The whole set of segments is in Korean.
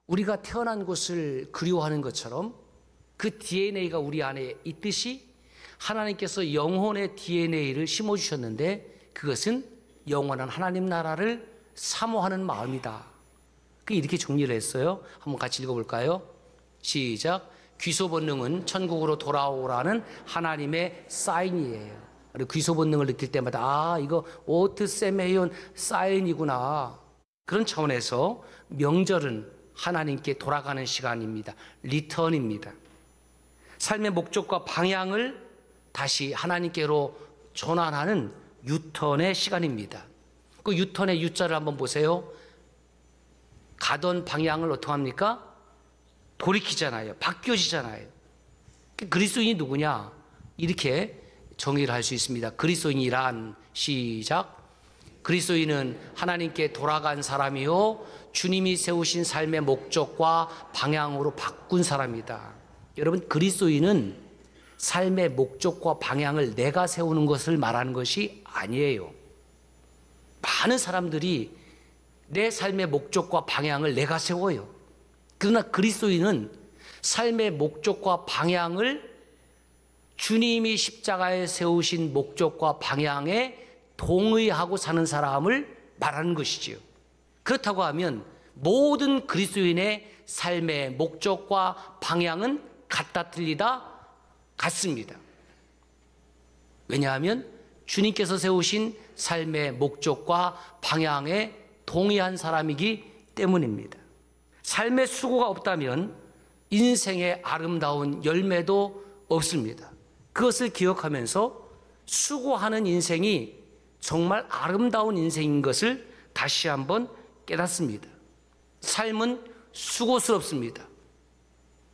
우리가 태어난 곳을 그리워하는 것처럼 그 DNA가 우리 안에 있듯이 하나님께서 영혼의 DNA를 심어주셨는데 그것은 영원한 하나님 나라를 사모하는 마음이다. 이렇게 정리를 했어요. 한번 같이 읽어볼까요? 시작. 귀소 본능은 천국으로 돌아오라는 하나님의 사인이에요. 귀소 본능을 느낄 때마다 이거 오트 세메이온 사인이구나. 그런 차원에서 명절은 하나님께 돌아가는 시간입니다. 리턴입니다. 삶의 목적과 방향을 다시 하나님께로 전환하는 유턴의 시간입니다. 그 유턴의 유자를 한번 보세요. 가던 방향을 어떻게 합니까? 돌이키잖아요. 바뀌어지잖아요. 그리스도인이 누구냐? 이렇게 정의를 할 수 있습니다. 그리스도인이란 시작. 그리스도인은 하나님께 돌아간 사람이요 주님이 세우신 삶의 목적과 방향으로 바꾼 사람이다. 여러분, 그리스도인은 삶의 목적과 방향을 내가 세우는 것을 말하는 것이 아니에요. 많은 사람들이 내 삶의 목적과 방향을 내가 세워요. 그러나 그리스도인은 삶의 목적과 방향을 주님이 십자가에 세우신 목적과 방향에 동의하고 사는 사람을 말하는 것이지요. 그렇다고 하면 모든 그리스도인의 삶의 목적과 방향은 같다 틀리다 같습니다. 왜냐하면 주님께서 세우신 삶의 목적과 방향에 동의한 사람이기 때문입니다. 삶의 수고가 없다면 인생의 아름다운 열매도 없습니다. 그것을 기억하면서 수고하는 인생이 정말 아름다운 인생인 것을 다시 한번 깨닫습니다. 삶은 수고스럽습니다.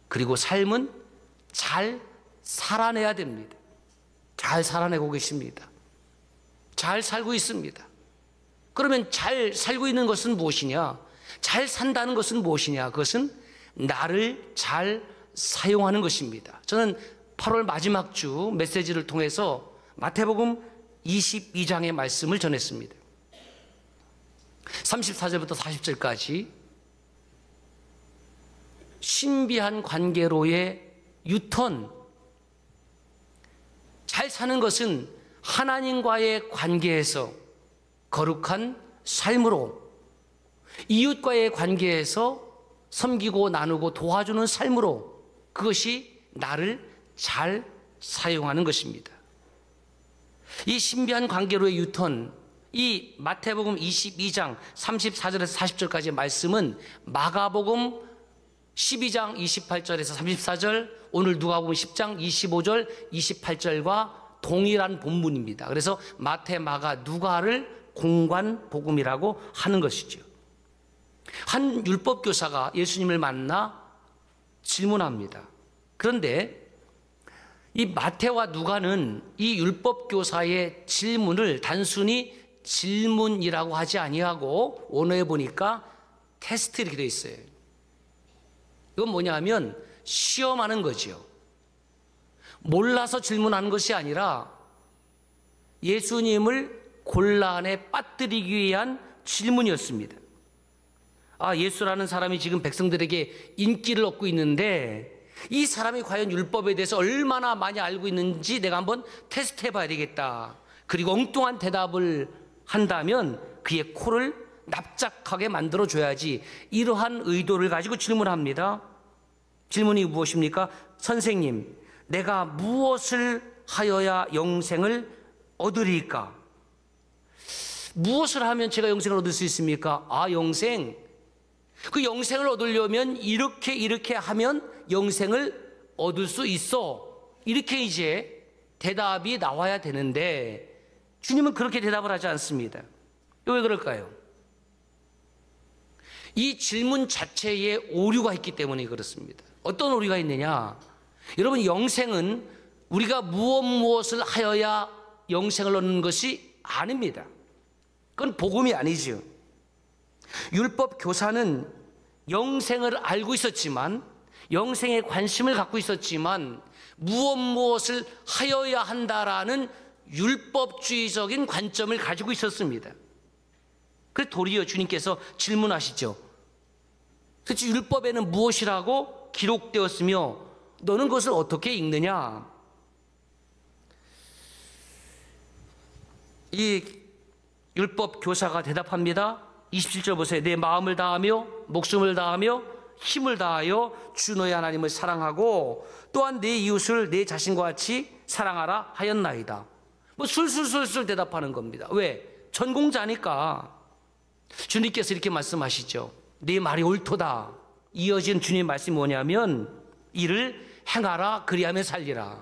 그리고 삶은 잘 살아내야 됩니다. 잘 살아내고 계십니다. 잘 살고 있습니다. 그러면 잘 살고 있는 것은 무엇이냐? 잘 산다는 것은 무엇이냐? 그것은 나를 잘 사용하는 것입니다. 저는 8월 마지막 주 메시지를 통해서 마태복음 22장의 말씀을 전했습니다. 34절부터 40절까지 신비한 관계로의 유턴. 잘 사는 것은 하나님과의 관계에서 거룩한 삶으로, 이웃과의 관계에서 섬기고 나누고 도와주는 삶으로, 그것이 나를 잘 사용하는 것입니다. 이 신비한 관계로의 유턴, 이 마태복음 22장 34절에서 40절까지의 말씀은 마가복음 12장 28절에서 34절, 오늘 누가복음 10장 25절 28절과 동일한 본문입니다. 그래서 마태, 마가, 누가를 공관 복음이라고 하는 것이죠. 한 율법교사가 예수님을 만나 질문합니다. 그런데 이 마태와 누가는 이 율법교사의 질문을 단순히 질문이라고 하지 아니하고 원어에 보니까 테스트 이렇게 되어 있어요. 이건 뭐냐 하면 시험하는 거죠. 몰라서 질문하는 것이 아니라 예수님을 곤란에 빠뜨리기 위한 질문이었습니다. 예수라는 사람이 지금 백성들에게 인기를 얻고 있는데 이 사람이 과연 율법에 대해서 얼마나 많이 알고 있는지 내가 한번 테스트해 봐야 되겠다. 그리고 엉뚱한 대답을 한다면 그의 코를 납작하게 만들어줘야지. 이러한 의도를 가지고 질문합니다. 질문이 무엇입니까? 선생님, 내가 무엇을 하여야 영생을 얻으리까? 무엇을 하면 제가 영생을 얻을 수 있습니까? 영생. 그 영생을 얻으려면 이렇게 하면 영생을 얻을 수 있어. 이렇게 이제 대답이 나와야 되는데 주님은 그렇게 대답을 하지 않습니다. 왜 그럴까요? 이 질문 자체에 오류가 있기 때문에 그렇습니다. 어떤 오류가 있느냐? 여러분, 영생은 우리가 무엇을 하여야 영생을 얻는 것이 아닙니다. 그건 복음이 아니죠. 율법 교사는 영생을 알고 있었지만, 영생에 관심을 갖고 있었지만 무엇을 하여야 한다라는 율법주의적인 관점을 가지고 있었습니다. 그래서 도리어 주님께서 질문하시죠. 도대체 율법에는 무엇이라고 기록되었으며 너는 그것을 어떻게 읽느냐? 이 율법 교사가 대답합니다. 27절 보세요. 내 마음을 다하며 목숨을 다하며 힘을 다하여 주 너의 하나님을 사랑하고 또한 내 이웃을 내 자신과 같이 사랑하라 하였나이다. 뭐 술술술술 대답하는 겁니다. 왜? 전공자니까. 주님께서 이렇게 말씀하시죠. 네 말이 옳도다. 이어진 주님의 말씀이 뭐냐면 이를 행하라 그리하면 살리라.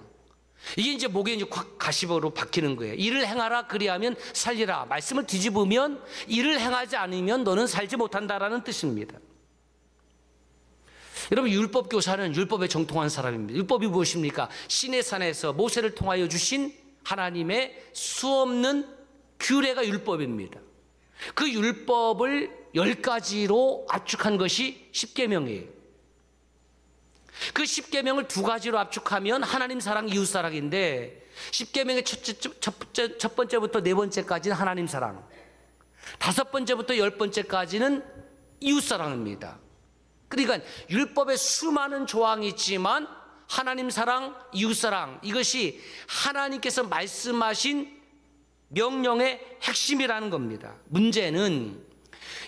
이게 이제 목에 이제 가시버로 박히는 거예요. 이를 행하라 그리하면 살리라. 말씀을 뒤집으면 이를 행하지 않으면 너는 살지 못한다라는 뜻입니다. 여러분, 율법 교사는 율법에 정통한 사람입니다. 율법이 무엇입니까? 시내산에서 모세를 통하여 주신 하나님의 수없는 규례가 율법입니다. 그 율법을 10가지로 압축한 것이 십계명이에요. 그 십계명을 2가지로 압축하면 하나님 사랑, 이웃 사랑인데 십계명의 첫 번째부터 4번째까지는 하나님 사랑, 5번째부터 10번째까지는 이웃 사랑입니다. 그러니까 율법에 수많은 조항이 있지만 하나님 사랑, 이웃 사랑, 이것이 하나님께서 말씀하신 명령의 핵심이라는 겁니다. 문제는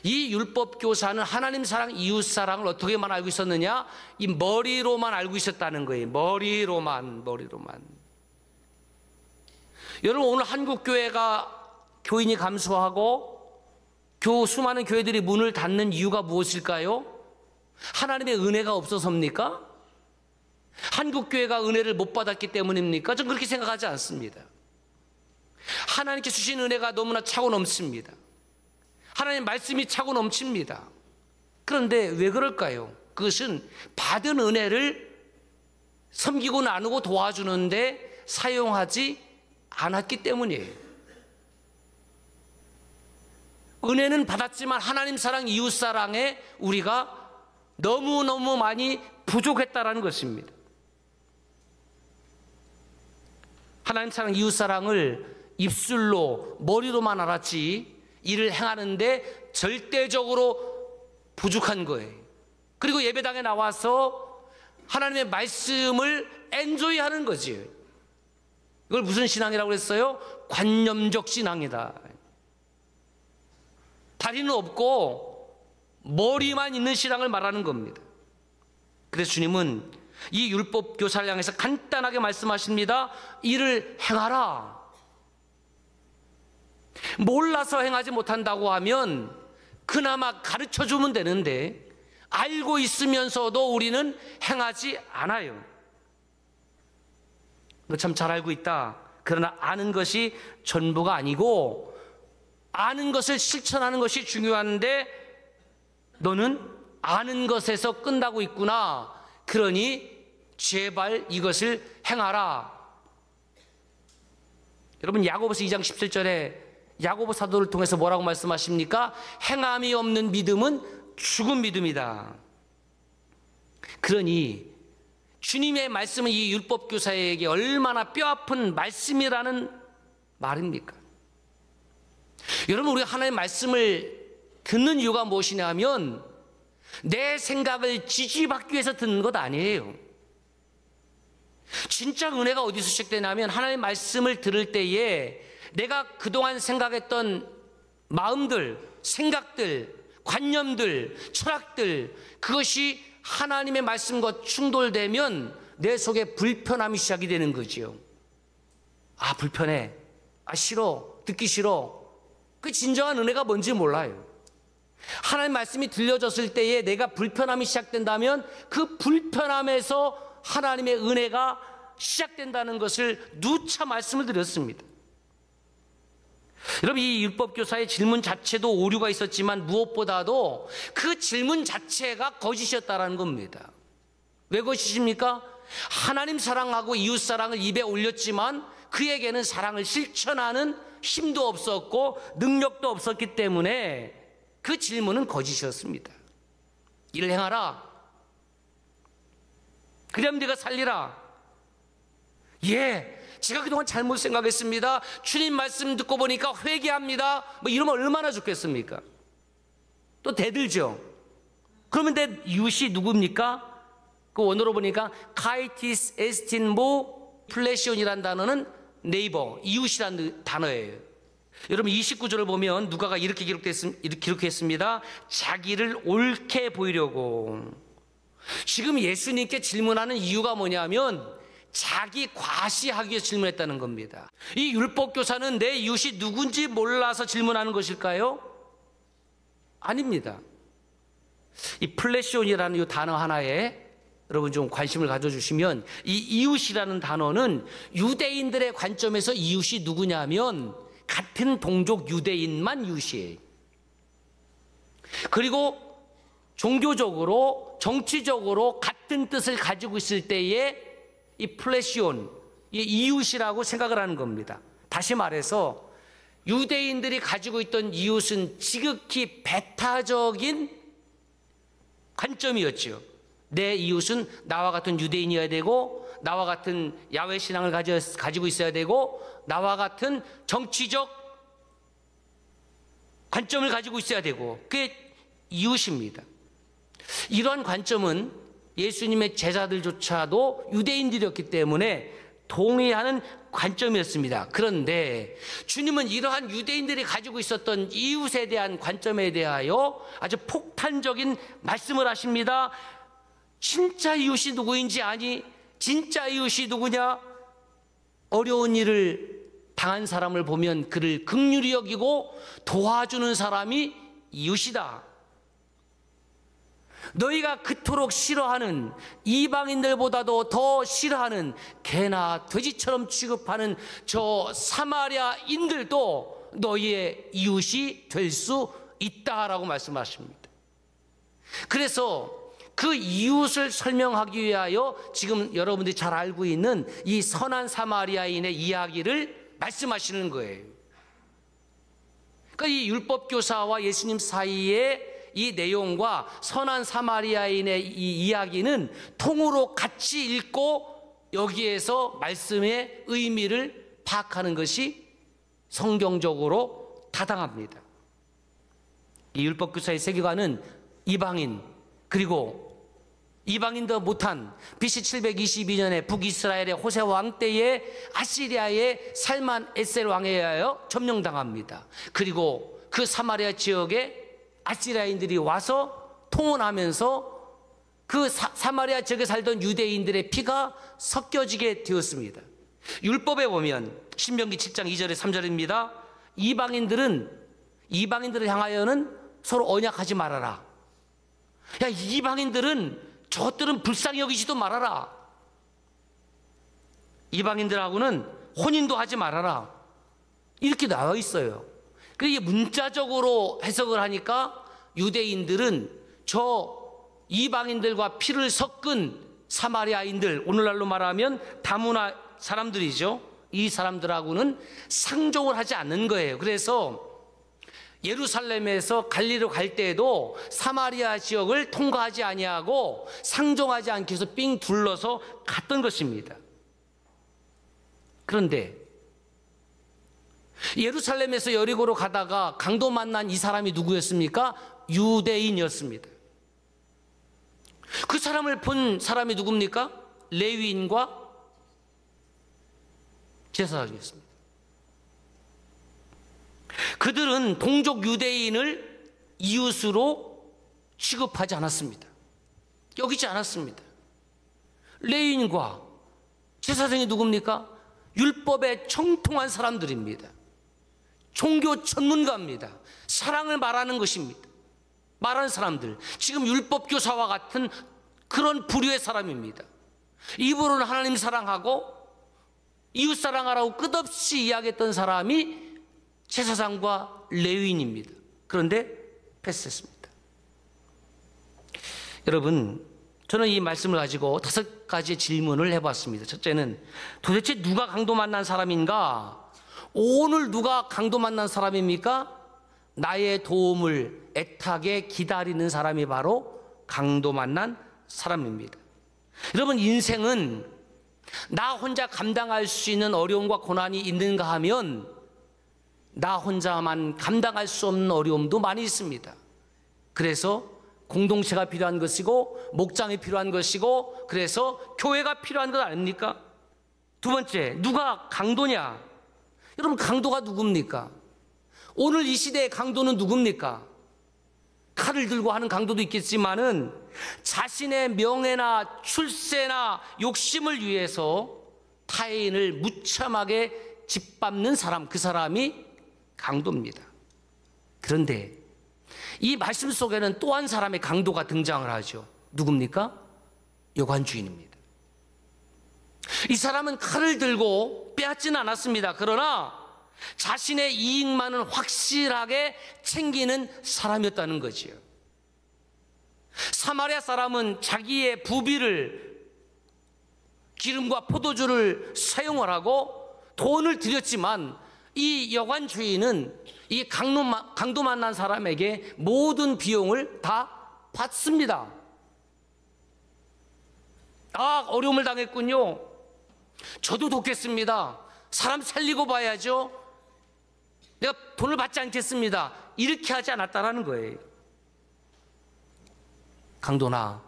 이 율법 교사는 하나님 사랑, 이웃 사랑을 어떻게만 알고 있었느냐? 이 머리로만 알고 있었다는 거예요. 머리로만. 여러분, 오늘 한국 교회가 교인이 감소하고 수많은 교회들이 문을 닫는 이유가 무엇일까요? 하나님의 은혜가 없어서입니까? 한국 교회가 은혜를 못 받았기 때문입니까? 저는 그렇게 생각하지 않습니다. 하나님께 주신 은혜가 너무나 차고 넘칩니다. 하나님 말씀이 차고 넘칩니다. 그런데 왜 그럴까요? 그것은 받은 은혜를 섬기고 나누고 도와주는데 사용하지 않았기 때문이에요. 은혜는 받았지만 하나님 사랑, 이웃 사랑에 우리가 너무너무 많이 부족했다라는 것입니다. 하나님 사랑, 이웃 사랑을 입술로, 머리로만 알았지 이를 행하는데 절대적으로 부족한 거예요. 그리고 예배당에 나와서 하나님의 말씀을 엔조이하는 거지. 이걸 무슨 신앙이라고 했어요? 관념적 신앙이다. 다리는 없고 머리만 있는 신앙을 말하는 겁니다. 그래서 주님은 이 율법 교사를 향해서 간단하게 말씀하십니다. 이를 행하라. 몰라서 행하지 못한다고 하면 그나마 가르쳐주면 되는데 알고 있으면서도 우리는 행하지 않아요. 너 참 잘 알고 있다. 그러나 아는 것이 전부가 아니고 아는 것을 실천하는 것이 중요한데 너는 아는 것에서 끝나고 있구나. 그러니 제발 이것을 행하라. 여러분, 야고보서 2장 17절에 야고보 사도를 통해서 뭐라고 말씀하십니까? 행함이 없는 믿음은 죽은 믿음이다. 그러니 주님의 말씀은 이 율법 교사에게 얼마나 뼈아픈 말씀이라는 말입니까? 여러분, 우리가 하나님의 말씀을 듣는 이유가 무엇이냐 하면 내 생각을 지지받기 위해서 듣는 것 아니에요. 진짜 은혜가 어디서 시작되냐면 하나님의 말씀을 들을 때에 내가 그동안 생각했던 마음들, 생각들, 관념들, 철학들, 그것이 하나님의 말씀과 충돌되면 내 속에 불편함이 시작이 되는 거지요. 아, 불편해. 아, 싫어. 듣기 싫어. 그 진정한 은혜가 뭔지 몰라요. 하나님 말씀이 들려졌을 때에 내가 불편함이 시작된다면 그 불편함에서 하나님의 은혜가 시작된다는 것을 누차 말씀을 드렸습니다. 여러분, 이 율법교사의 질문 자체도 오류가 있었지만 무엇보다도 그 질문 자체가 거짓이었다는 겁니다. 왜 거짓입니까? 하나님 사랑하고 이웃 사랑을 입에 올렸지만 그에게는 사랑을 실천하는 힘도 없었고 능력도 없었기 때문에 그 질문은 거짓이었습니다. 이를 행하라. 그럼 네가 살리라. 예, 제가 그동안 잘못 생각했습니다. 주님 말씀 듣고 보니까 회개합니다. 뭐 이러면 얼마나 좋겠습니까? 또 대들죠. 그러면 내 이웃이 누굽니까? 그 원어로 보니까 카이티스 에스틴 모 플레시온이라는 단어는 네이버, 이웃이라는 단어예요. 여러분 29절을 보면 누가가 이렇게 기록했습니다. 자기를 옳게 보이려고. 지금 예수님께 질문하는 이유가 뭐냐면 자기 과시하기 위해서 질문했다는 겁니다. 이 율법교사는 내 이웃이 누군지 몰라서 질문하는 것일까요? 아닙니다. 이 플래시온이라는 이 단어 하나에 여러분 좀 관심을 가져주시면, 이 이웃이라는 단어는 유대인들의 관점에서 이웃이 누구냐면 같은 동족 유대인만 이웃이에요. 그리고 종교적으로 정치적으로 같은 뜻을 가지고 있을 때에 이 플래시온, 이 이웃이라고 생각을 하는 겁니다. 다시 말해서 유대인들이 가지고 있던 이웃은 지극히 배타적인 관점이었죠. 내 이웃은 나와 같은 유대인이어야 되고, 나와 같은 야훼 신앙을 가지고 있어야 되고, 나와 같은 정치적 관점을 가지고 있어야 되고, 그게 이웃입니다. 이러한 관점은 예수님의 제자들조차도 유대인들이었기 때문에 동의하는 관점이었습니다. 그런데 주님은 이러한 유대인들이 가지고 있었던 이웃에 대한 관점에 대하여 아주 폭탄적인 말씀을 하십니다. 진짜 이웃이 누구인지 아니? 진짜 이웃이 누구냐? 어려운 일을 당한 사람을 보면 그를 긍휼히 여기고 도와주는 사람이 이웃이다. 너희가 그토록 싫어하는, 이방인들보다도 더 싫어하는, 개나 돼지처럼 취급하는 저 사마리아인들도 너희의 이웃이 될 수 있다라고 말씀하십니다. 그래서 그 이웃을 설명하기 위하여 지금 여러분들이 잘 알고 있는 이 선한 사마리아인의 이야기를 말씀하시는 거예요. 그러니까 이 율법교사와 예수님 사이에 이 내용과 선한 사마리아인의 이 이야기는 통으로 같이 읽고 여기에서 말씀의 의미를 파악하는 것이 성경적으로 타당합니다. 이 율법교사의 세계관은 이방인, 그리고 이방인도 못한 BC 722년에 북이스라엘의 호세 왕 때에 아시리아의 살만 에셀 왕에 의하여 점령당합니다. 그리고 그 사마리아 지역에 아시리아인들이 와서 통혼하면서 그 사마리아 지역에 살던 유대인들의 피가 섞여지게 되었습니다. 율법에 보면 신명기 7장 2절에 3절입니다. 이방인들을 향하여는 서로 언약하지 말아라. 야, 이방인들은 저것들은 불쌍히 여기지도 말아라. 이방인들하고는 혼인도 하지 말아라. 이렇게 나와 있어요. 그게 문자적으로 해석을 하니까 유대인들은 저 이방인들과 피를 섞은 사마리아인들, 오늘날로 말하면 다문화 사람들이죠. 이 사람들하고는 상종을 하지 않는 거예요. 그래서 예루살렘에서 갈리로 갈 때에도 사마리아 지역을 통과하지 아니하고 상종하지 않기 위해서 삥 둘러서 갔던 것입니다. 그런데 예루살렘에서 여리고로 가다가 강도 만난 이 사람이 누구였습니까? 유대인이었습니다. 그 사람을 본 사람이 누굽니까? 레위인과 제사장이었습니다. 그들은 동족 유대인을 이웃으로 취급하지 않았습니다. 여기지 않았습니다. 레위인과 제사장이 누굽니까? 율법에 청통한 사람들입니다. 종교 전문가입니다. 사랑을 말하는 것입니다. 말하는 사람들, 지금 율법교사와 같은 그런 부류의 사람입니다. 입으로는 하나님 사랑하고 이웃 사랑하라고 끝없이 이야기했던 사람이 제사장과 레위인입니다. 그런데 패스했습니다. 여러분, 저는 이 말씀을 가지고 5가지 질문을 해봤습니다. 첫째는 도대체 누가 강도 만난 사람인가? 오늘 누가 강도 만난 사람입니까? 나의 도움을 애타게 기다리는 사람이 바로 강도 만난 사람입니다. 여러분, 인생은 나 혼자 감당할 수 있는 어려움과 고난이 있는가 하면 나 혼자만 감당할 수 없는 어려움도 많이 있습니다. 그래서 공동체가 필요한 것이고 목장이 필요한 것이고 그래서 교회가 필요한 것 아닙니까? 두 번째, 누가 강도냐? 여러분, 강도가 누굽니까? 오늘 이 시대의 강도는 누굽니까? 칼을 들고 하는 강도도 있겠지만은 자신의 명예나 출세나 욕심을 위해서 타인을 무참하게 짓밟는 사람, 그 사람이 강도입니다. 그런데 이 말씀 속에는 또 한 사람의 강도가 등장을 하죠. 누굽니까? 여관주인입니다. 이 사람은 칼을 들고 빼앗지는 않았습니다. 그러나 자신의 이익만은 확실하게 챙기는 사람이었다는 거지요. 사마리아 사람은 자기의 부비를, 기름과 포도주를 사용을 하고 돈을 들였지만 이 여관 주인은 이 강도 만난 사람에게 모든 비용을 다 받습니다. 아, 어려움을 당했군요. 저도 돕겠습니다. 사람 살리고 봐야죠. 내가 돈을 받지 않겠습니다. 이렇게 하지 않았다라는 거예요. 강도나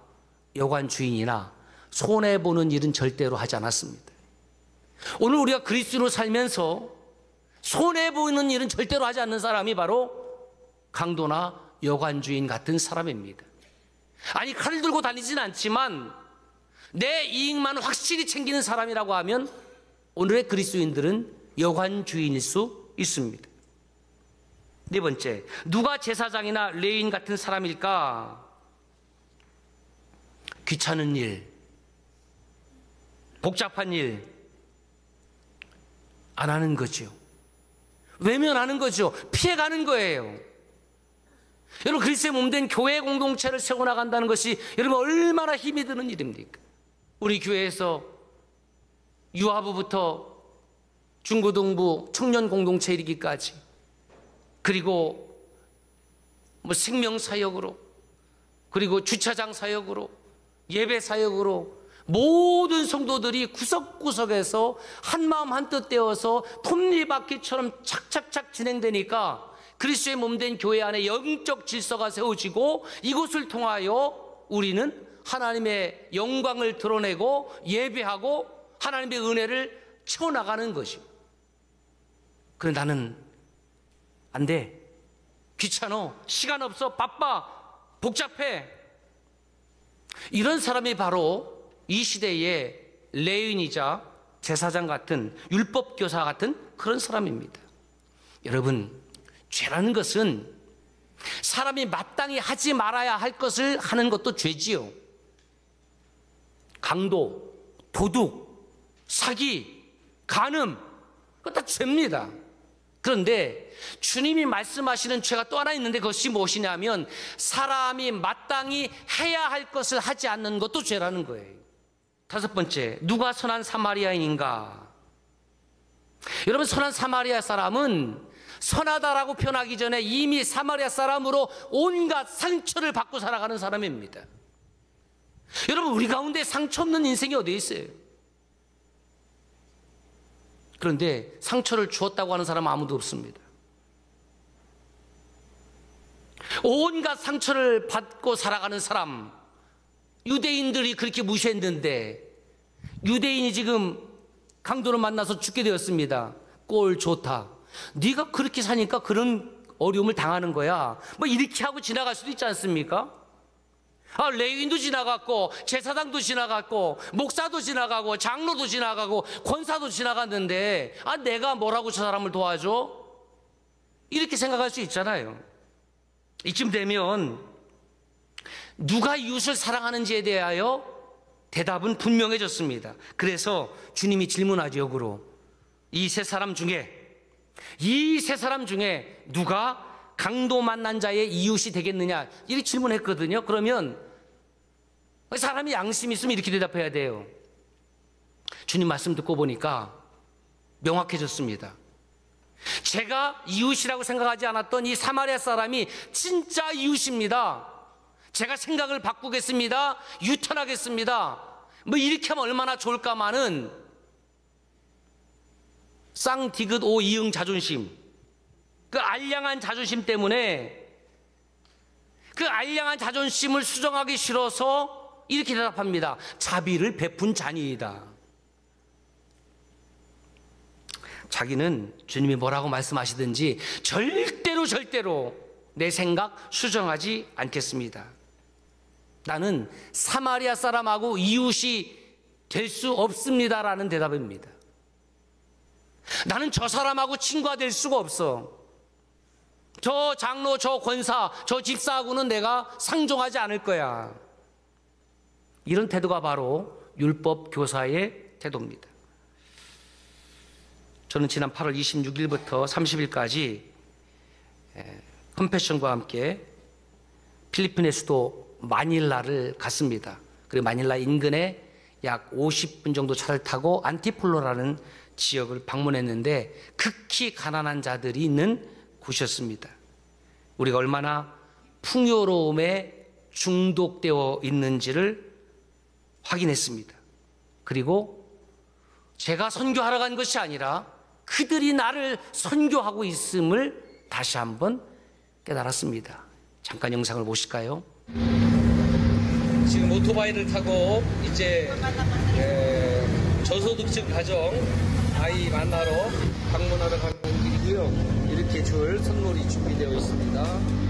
여관 주인이나 손해보는 일은 절대로 하지 않았습니다. 오늘 우리가 그리스도로 살면서 손해보는 일은 절대로 하지 않는 사람이 바로 강도나 여관 주인 같은 사람입니다. 아니, 칼을 들고 다니진 않지만 내 이익만 확실히 챙기는 사람이라고 하면 오늘의 그리스도인들은 여관 주인일 수 있습니다. 네 번째, 누가 제사장이나 레위인 같은 사람일까? 귀찮은 일, 복잡한 일 안 하는 거죠. 외면하는 거죠. 피해가는 거예요. 여러분, 그리스도의 몸된 교회 공동체를 세워나간다는 것이 여러분 얼마나 힘이 드는 일입니까? 우리 교회에서 유아부부터 중고등부 청년 공동체 이르기까지, 그리고 뭐 생명사역으로, 그리고 주차장 사역으로, 예배 사역으로 모든 성도들이 구석구석에서 한마음 한뜻 되어서 톱니바퀴처럼 착착착 진행되니까 그리스도의 몸된 교회 안에 영적 질서가 세워지고 이곳을 통하여 우리는 하나님의 영광을 드러내고 예배하고 하나님의 은혜를 채워나가는 것이고. 그런데 나는 안 돼, 귀찮아, 시간 없어, 바빠, 복잡해. 이런 사람이 바로 이 시대의 레위인이자 제사장 같은, 율법교사 같은 그런 사람입니다. 여러분, 죄라는 것은 사람이 마땅히 하지 말아야 할 것을 하는 것도 죄지요. 강도, 도둑, 사기, 간음, 그거 다 죄입니다. 그런데 주님이 말씀하시는 죄가 또 하나 있는데 그것이 무엇이냐면 사람이 마땅히 해야 할 것을 하지 않는 것도 죄라는 거예요. 다섯 번째, 누가 선한 사마리아인인가? 여러분, 선한 사마리아 사람은 선하다라고 표현하기 전에 이미 사마리아 사람으로 온갖 상처를 받고 살아가는 사람입니다. 여러분, 우리 가운데 상처 없는 인생이 어디에 있어요? 그런데 상처를 주었다고 하는 사람은 아무도 없습니다. 온갖 상처를 받고 살아가는 사람, 유대인들이 그렇게 무시했는데 유대인이 지금 강도를 만나서 죽게 되었습니다. 꼴 좋다, 네가 그렇게 사니까 그런 어려움을 당하는 거야, 뭐 이렇게 하고 지나갈 수도 있지 않습니까? 아, 레위인도 지나갔고 제사장도 지나갔고 목사도 지나가고 장로도 지나가고 권사도 지나갔는데 아, 내가 뭐라고 저 사람을 도와줘? 이렇게 생각할 수 있잖아요. 이쯤 되면 누가 이웃을 사랑하는지에 대하여 대답은 분명해졌습니다. 그래서 주님이 질문하죠. 역으로 이 세 사람 중에 누가 강도 만난 자의 이웃이 되겠느냐, 이렇게 질문했거든요. 그러면 사람이 양심이 있으면 이렇게 대답해야 돼요. 주님 말씀 듣고 보니까 명확해졌습니다. 제가 이웃이라고 생각하지 않았던 이 사마리아 사람이 진짜 이웃입니다. 제가 생각을 바꾸겠습니다. 유턴하겠습니다. 뭐 이렇게 하면 얼마나 좋을까마는 쌍디귿 오 이응 자존심, 그 알량한 자존심 때문에 그 알량한 자존심을 수정하기 싫어서 이렇게 대답합니다. 자비를 베푼 자니이다. 자기는 주님이 뭐라고 말씀하시든지 절대로 내 생각 수정하지 않겠습니다. 나는 사마리아 사람하고 이웃이 될 수 없습니다라는 대답입니다. 나는 저 사람하고 친구가 될 수가 없어. 저 장로, 저 권사, 저 집사하고는 내가 상종하지 않을 거야. 이런 태도가 바로 율법 교사의 태도입니다. 저는 지난 8월 26일부터 30일까지 컴패션과 함께 필리핀의 수도 마닐라를 갔습니다. 그리고 마닐라 인근에 약 50분 정도 차를 타고 안티폴로라는 지역을 방문했는데 극히 가난한 자들이 있는 곳이었습니다. 우리가 얼마나 풍요로움에 중독되어 있는지를 확인했습니다. 그리고 제가 선교하러 간 것이 아니라 그들이 나를 선교하고 있음을 다시 한번 깨달았습니다. 잠깐 영상을 보실까요? 지금 오토바이를 타고 이제 저소득층 가정 아이 만나러 방문하러 가는 길이고요. 이렇게 줄 선물이 준비되어 있습니다.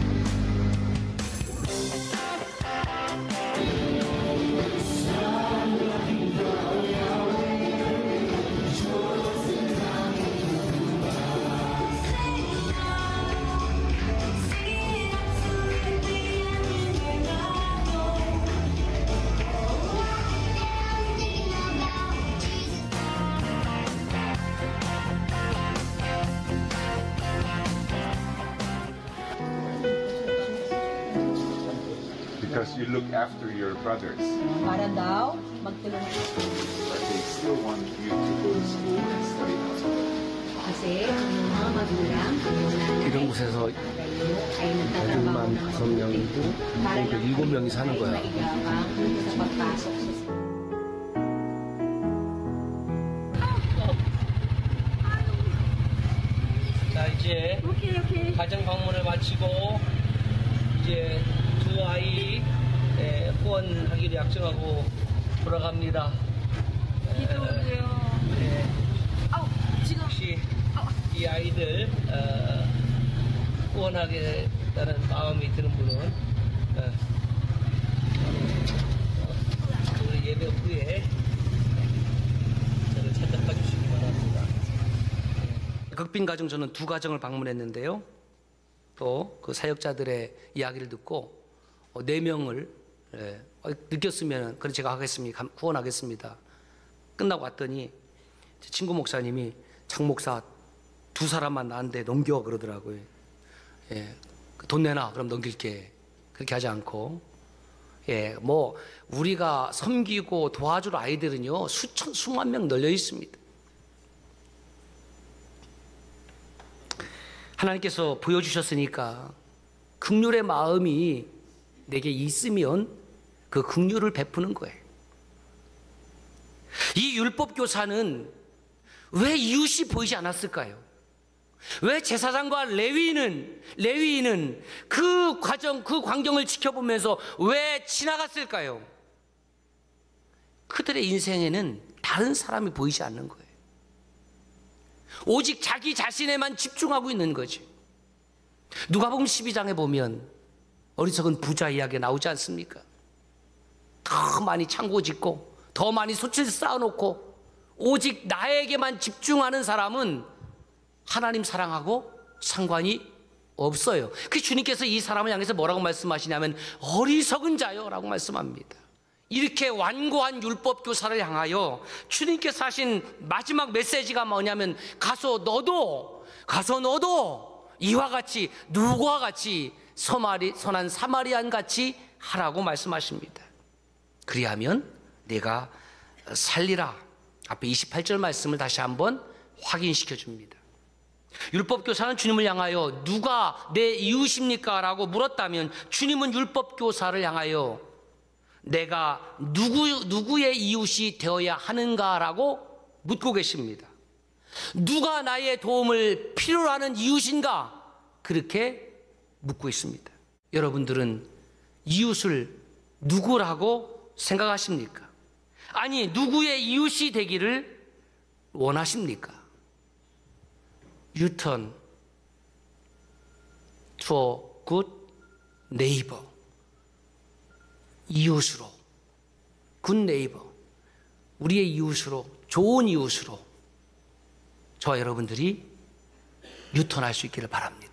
Because you look after your brothers. Para daw magtulong But they still want you to go to school and study outside. kasi ang mga magulang 이런 곳에서 ay nagtatrabaho ng 5명이고 para lang 7명이 사는 ay 거야. maigabang sa pagpasok sa 자, 이제 가정 방문을 마치고 이제 두 아이 후원하기로 약정하고 돌아갑니다. 기도해요. 지금 혹시 이 아이들 후원하겠다는 마음이 드는 분은 오늘 예배 후에 저를 찾아가 주시기 바랍니다. 극빈 가정 저는 두 가정을 방문했는데요. 또 그 사역자들의 이야기를 듣고 4명을 느꼈으면 그래 제가 하겠습니다. 후원하겠습니다. 끝나고 왔더니 제 친구 목사님이 장 목사 2사람만 나한테 넘겨 그러더라고요. 돈 내놔 그럼 넘길게. 그렇게 하지 않고 뭐 우리가 섬기고 도와줄 아이들은요 수만 명 널려 있습니다. 하나님께서 보여주셨으니까 긍휼의 마음이 내게 있으면 그 긍휼을 베푸는 거예요. 이 율법 교사는 왜 이웃이 보이지 않았을까요? 왜 제사장과 레위인은 그 과정, 그 광경을 지켜보면서 왜 지나갔을까요? 그들의 인생에는 다른 사람이 보이지 않는 거예요. 오직 자기 자신에만 집중하고 있는 거지. 누가복음 12장에 보면 어리석은 부자 이야기가 나오지 않습니까? 더 많이 창고 짓고 더 많이 솥을 쌓아놓고 오직 나에게만 집중하는 사람은 하나님 사랑하고 상관이 없어요. 그 주님께서 이 사람을 향해서 뭐라고 말씀하시냐면 어리석은 자요 라고 말씀합니다. 이렇게 완고한 율법 교사를 향하여 주님께서 하신 마지막 메시지가 뭐냐면 가서 너도 이와 같이 누구와 같이 선한 사마리안 같이 하라고 말씀하십니다. 그리하면 내가 살리라. 앞에 28절 말씀을 다시 한번 확인시켜 줍니다. 율법교사는 주님을 향하여 누가 내 이웃입니까? 라고 물었다면 주님은 율법교사를 향하여 내가 누구의 이웃이 되어야 하는가? 라고 묻고 계십니다. 누가 나의 도움을 필요로 하는 이웃인가? 그렇게 묻고 있습니다. 여러분들은 이웃을 누구라고 생각하십니까? 아니, 누구의 이웃이 되기를 원하십니까? Return to a good neighbor. 이웃으로, good neighbor. 우리의 이웃으로, 좋은 이웃으로 저와 여러분들이 유턴할 수 있기를 바랍니다.